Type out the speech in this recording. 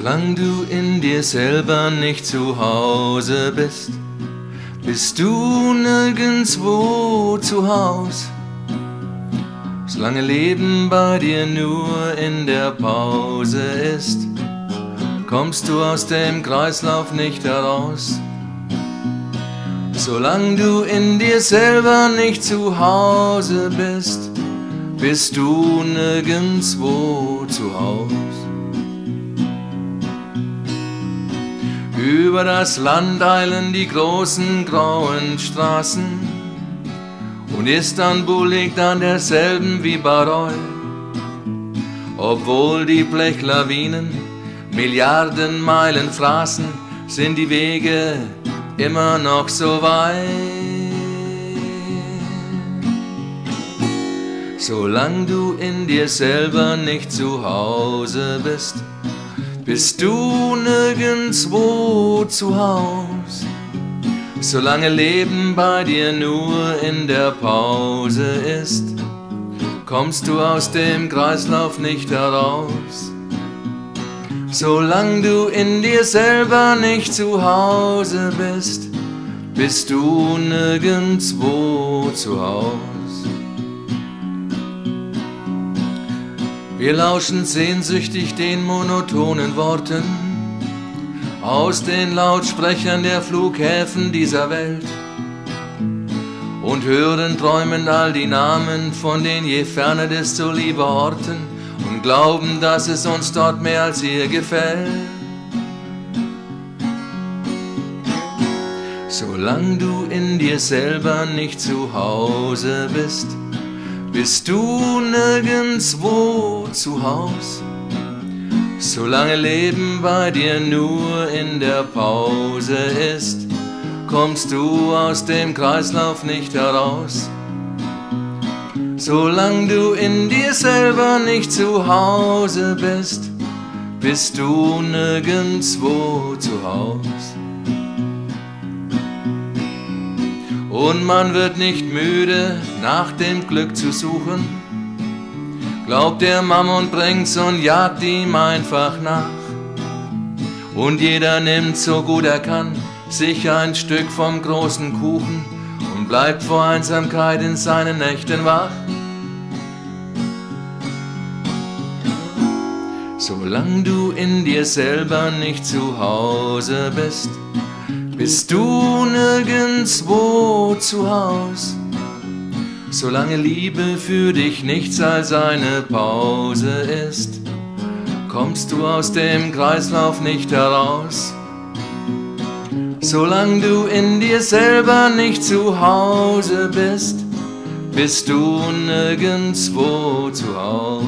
Solange du in dir selber nicht zu Hause bist, bist du nirgendwo zu Haus. Solange Leben bei dir nur in der Pause ist, kommst du aus dem Kreislauf nicht heraus. Solange du in dir selber nicht zu Hause bist, bist du nirgendwo zu Haus. Über das Land eilen die großen grauen Straßen, und Istanbul liegt an derselben wie Barol. Obwohl die Blechlawinen Milliarden Meilen fraßen, sind die Wege immer noch so weit. Solange du in dir selber nicht zu Hause bist, bist du nirgendwo zu Haus. Solange Leben bei dir nur in der Pause ist, kommst du aus dem Kreislauf nicht heraus. Solange du in dir selber nicht zu Hause bist, bist du nirgendwo zu Haus. Wir lauschen sehnsüchtig den monotonen Worten aus den Lautsprechern der Flughäfen dieser Welt und hören träumend all die Namen von den je ferner desto lieber Orten und glauben, dass es uns dort mehr als hier gefällt. Solange du in dir selber nicht zu Hause bist, bist du nirgendwo zu Haus. Solange Leben bei dir nur in der Pause ist, kommst du aus dem Kreislauf nicht heraus. Solange du in dir selber nicht zu Hause bist, bist du nirgendwo zu Haus. Und man wird nicht müde, nach dem Glück zu suchen. Glaubt der Mammon bringt's und jagt ihm einfach nach. Und jeder nimmt so gut er kann sich ein Stück vom großen Kuchen und bleibt vor Einsamkeit in seinen Nächten wach. Solange du in dir selber nicht zu Hause bist, bist du nirgendwo zu Haus. Solange Liebe für dich nichts als eine Pause ist, kommst du aus dem Kreislauf nicht heraus. Solange du in dir selber nicht zu Hause bist, bist du nirgendwo zu Haus.